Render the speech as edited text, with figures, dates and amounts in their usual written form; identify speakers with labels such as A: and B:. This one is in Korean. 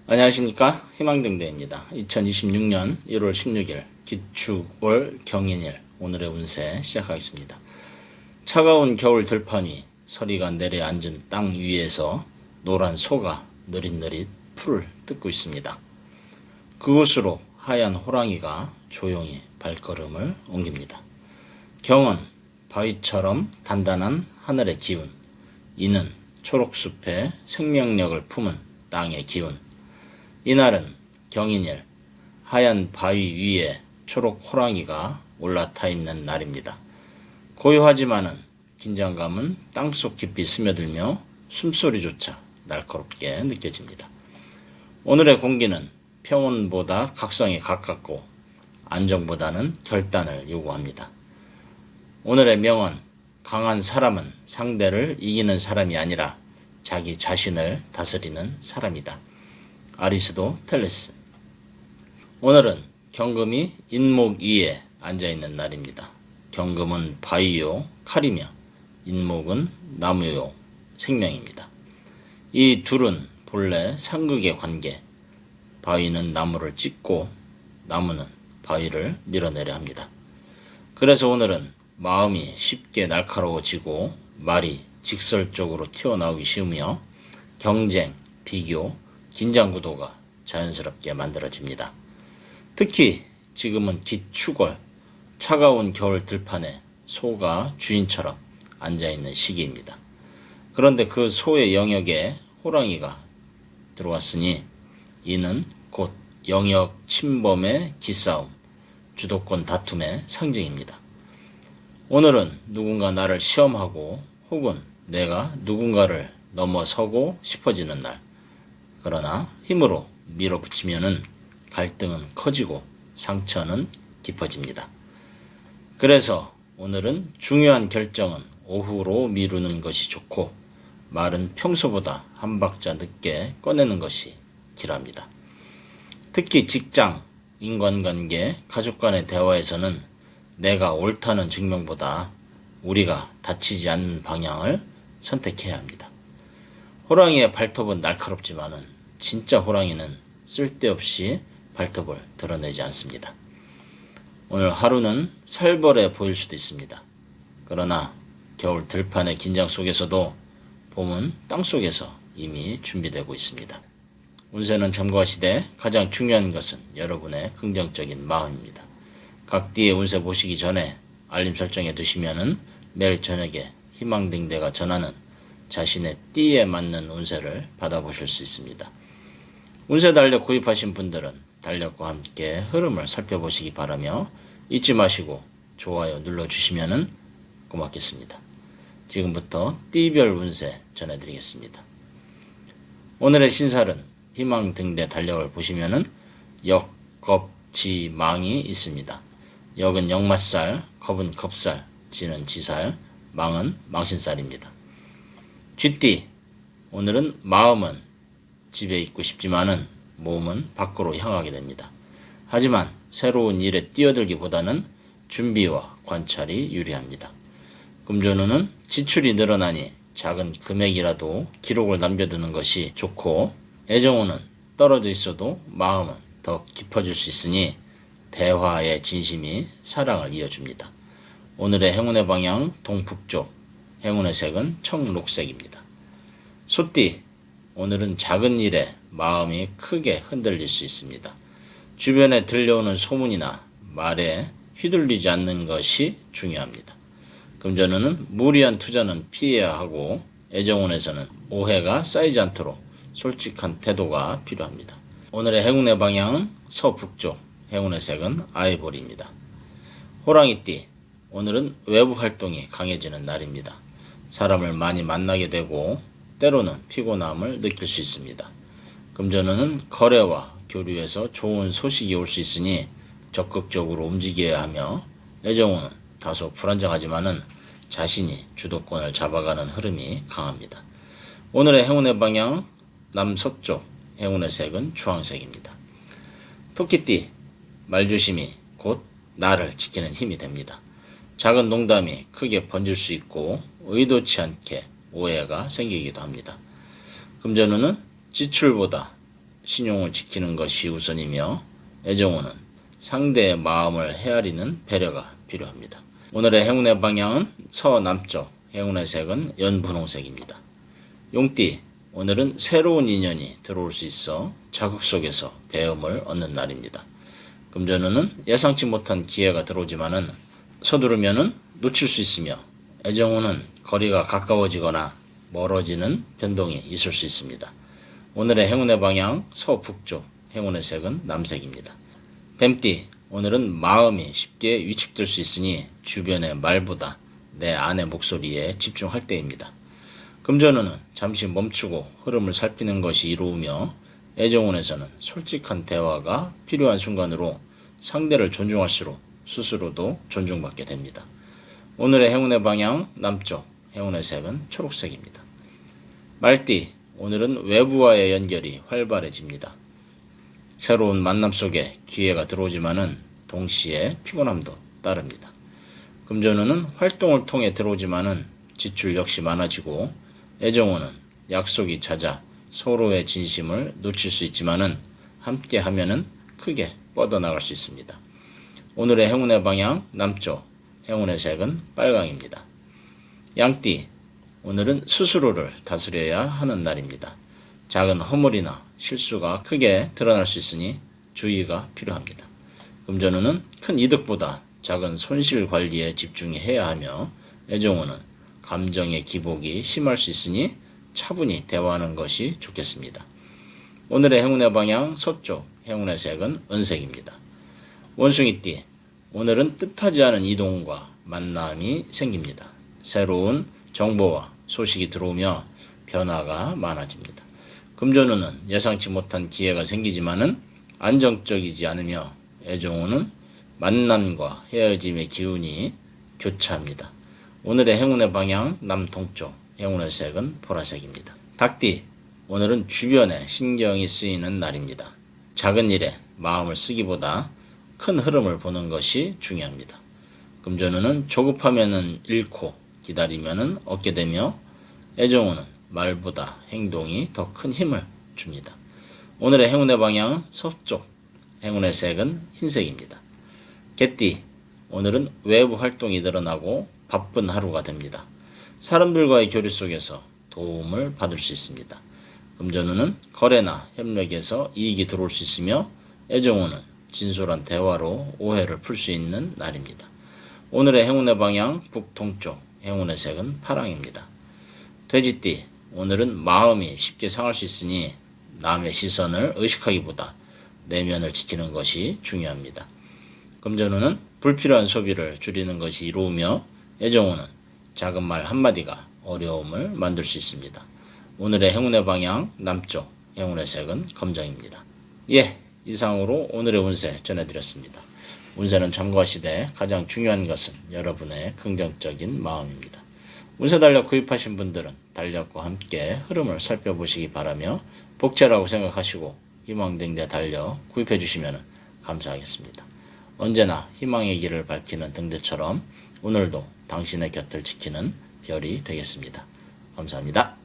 A: 안녕하십니까, 희망등대입니다. 2026년 1월 16일 기축월 경인일, 오늘의 운세 시작하겠습니다. 차가운 겨울 들판 위 서리가 내려앉은 땅 위에서 노란 소가 느릿느릿 풀을 뜯고 있습니다. 그곳으로 하얀 호랑이가 조용히 발걸음을 옮깁니다. 경은 바위처럼 단단한 하늘의 기운, 이는 초록숲의 생명력을 품은 땅의 기운. 이날은 경인일, 하얀 바위 위에 초록 호랑이가 올라타 있는 날입니다. 고요하지만은 긴장감은 땅속 깊이 스며들며 숨소리조차 날카롭게 느껴집니다. 오늘의 공기는 평온보다 각성에 가깝고 안정보다는 결단을 요구합니다. 오늘의 명언, 강한 사람은 상대를 이기는 사람이 아니라 자기 자신을 다스리는 사람이다. 아리스토텔레스. 오늘은 경금이 인목 위에 앉아있는 날입니다. 경금은 바위요 칼이며 인목은 나무요 생명입니다. 이 둘은 본래 상극의 관계, 바위는 나무를 찢고 나무는 바위를 밀어내려 합니다. 그래서 오늘은 마음이 쉽게 날카로워지고 말이 직설적으로 튀어나오기 쉬우며 경쟁, 비교, 긴장 구도가 자연스럽게 만들어집니다. 특히 지금은 기축월, 차가운 겨울 들판에 소가 주인처럼 앉아있는 시기입니다. 그런데 그 소의 영역에 호랑이가 들어왔으니 이는 곧 영역 침범의 기싸움, 주도권 다툼의 상징입니다. 오늘은 누군가 나를 시험하고 혹은 내가 누군가를 넘어서고 싶어지는 날. 그러나 힘으로 밀어붙이면은 갈등은 커지고 상처는 깊어집니다. 그래서 오늘은 중요한 결정은 오후로 미루는 것이 좋고 말은 평소보다 한 박자 늦게 꺼내는 것이 길합니다. 특히 직장, 인간관계, 가족 간의 대화에서는 내가 옳다는 증명보다 우리가 다치지 않는 방향을 선택해야 합니다. 호랑이의 발톱은 날카롭지만은 진짜 호랑이는 쓸데없이 발톱을 드러내지 않습니다. 오늘 하루는 살벌해 보일 수도 있습니다. 그러나 겨울 들판의 긴장 속에서도 봄은 땅속에서 이미 준비되고 있습니다. 운세는 참고하시되 가장 중요한 것은 여러분의 긍정적인 마음입니다. 각 띠의 운세 보시기 전에 알림 설정해 두시면은 매일 저녁에 희망등대가 전하는 자신의 띠에 맞는 운세를 받아보실 수 있습니다. 운세 달력 구입하신 분들은 달력과 함께 흐름을 살펴보시기 바라며 잊지 마시고 좋아요 눌러주시면 고맙겠습니다. 지금부터 띠별 운세 전해드리겠습니다. 오늘의 신살은 희망등대 달력을 보시면 역, 겁, 지, 망이 있습니다. 역은 역마살, 겁은 겁살, 지는 지살, 망은 망신살입니다. 쥐띠, 오늘은 마음은 집에 있고 싶지만은 몸은 밖으로 향하게 됩니다. 하지만 새로운 일에 뛰어들기보다는 준비와 관찰이 유리합니다. 금전운은 지출이 늘어나니 작은 금액이라도 기록을 남겨두는 것이 좋고, 애정운은 떨어져 있어도 마음은 더 깊어질 수 있으니 대화의 진심이 사랑을 이어줍니다. 오늘의 행운의 방향 동북쪽, 행운의 색은 청록색입니다. 소띠, 오늘은 작은 일에 마음이 크게 흔들릴 수 있습니다. 주변에 들려오는 소문이나 말에 휘둘리지 않는 것이 중요합니다. 금전운은 무리한 투자는 피해야 하고 애정운에서는 오해가 쌓이지 않도록 솔직한 태도가 필요합니다. 오늘의 행운의 방향은 서북쪽, 행운의 색은 아이보리입니다. 호랑이띠, 오늘은 외부 활동이 강해지는 날입니다. 사람을 많이 만나게 되고 때로는 피곤함을 느낄 수 있습니다. 금전운은 거래와 교류에서 좋은 소식이 올 수 있으니 적극적으로 움직여야 하며, 애정운은 다소 불안정하지만은 자신이 주도권을 잡아가는 흐름이 강합니다. 오늘의 행운의 방향 남서쪽, 행운의 색은 주황색입니다. 토끼띠, 말조심이 곧 나를 지키는 힘이 됩니다. 작은 농담이 크게 번질 수 있고 의도치 않게 오해가 생기기도 합니다. 금전운은 지출보다 신용을 지키는 것이 우선이며 애정운은 상대의 마음을 헤아리는 배려가 필요합니다. 오늘의 행운의 방향은 서남쪽, 행운의 색은 연분홍색입니다. 용띠, 오늘은 새로운 인연이 들어올 수 있어 자극 속에서 배움을 얻는 날입니다. 금전운은 예상치 못한 기회가 들어오지만은 서두르면은 놓칠 수 있으며 애정운은 거리가 가까워지거나 멀어지는 변동이 있을 수 있습니다. 오늘의 행운의 방향 서북쪽, 행운의 색은 남색입니다. 뱀띠, 오늘은 마음이 쉽게 위축될 수 있으니 주변의 말보다 내 안의 목소리에 집중할 때입니다. 금전운은 잠시 멈추고 흐름을 살피는 것이 이로우며 애정운에서는 솔직한 대화가 필요한 순간으로 상대를 존중할수록 스스로도 존중받게 됩니다. 오늘의 행운의 방향 남쪽, 행운의 색은 초록색입니다. 말띠, 오늘은 외부와의 연결이 활발해집니다. 새로운 만남 속에 기회가 들어오지만은 동시에 피곤함도 따릅니다. 금전운은 활동을 통해 들어오지만은 지출 역시 많아지고 애정운은 약속이 잦아 서로의 진심을 놓칠 수 있지만은 함께 하면은 크게 뻗어나갈 수 있습니다. 오늘의 행운의 방향 남쪽, 행운의 색은 빨강입니다. 양띠, 오늘은 스스로를 다스려야 하는 날입니다. 작은 허물이나 실수가 크게 드러날 수 있으니 주의가 필요합니다. 금전운은 큰 이득보다 작은 손실 관리에 집중해야 하며 애정운은 감정의 기복이 심할 수 있으니 차분히 대화하는 것이 좋겠습니다. 오늘의 행운의 방향 서쪽, 행운의 색은 은색입니다. 원숭이띠, 오늘은 뜻하지 않은 이동과 만남이 생깁니다. 새로운 정보와 소식이 들어오며 변화가 많아집니다. 금전운은 예상치 못한 기회가 생기지만은 안정적이지 않으며 애정운은 만남과 헤어짐의 기운이 교차합니다. 오늘의 행운의 방향 남동쪽, 행운의 색은 보라색입니다. 닭띠, 오늘은 주변에 신경이 쓰이는 날입니다. 작은 일에 마음을 쓰기보다 큰 흐름을 보는 것이 중요합니다. 금전운은 조급하면은 잃고 기다리면은 얻게 되며 애정운은 말보다 행동이 더 큰 힘을 줍니다. 오늘의 행운의 방향 서쪽, 행운의 색은 흰색입니다. 개띠, 오늘은 외부 활동이 늘어나고 바쁜 하루가 됩니다. 사람들과의 교류 속에서 도움을 받을 수 있습니다. 금전운은 거래나 협력에서 이익이 들어올 수 있으며 애정운은 진솔한 대화로 오해를 풀 수 있는 날입니다. 오늘의 행운의 방향 북동쪽, 행운의 색은 파랑입니다. 돼지띠, 오늘은 마음이 쉽게 상할 수 있으니 남의 시선을 의식하기보다 내면을 지키는 것이 중요합니다. 금전운은 불필요한 소비를 줄이는 것이 이로우며 애정운은 작은 말 한마디가 어려움을 만들 수 있습니다. 오늘의 행운의 방향 남쪽, 행운의 색은 검정입니다. 이상으로 오늘의 운세 전해드렸습니다. 운세는 참고하시되 가장 중요한 것은 여러분의 긍정적인 마음입니다. 운세 달력 구입하신 분들은 달력과 함께 흐름을 살펴보시기 바라며 복제라고 생각하시고 희망등대 달력 구입해 주시면 감사하겠습니다. 언제나 희망의 길을 밝히는 등대처럼 오늘도 당신의 곁을 지키는 별이 되겠습니다. 감사합니다.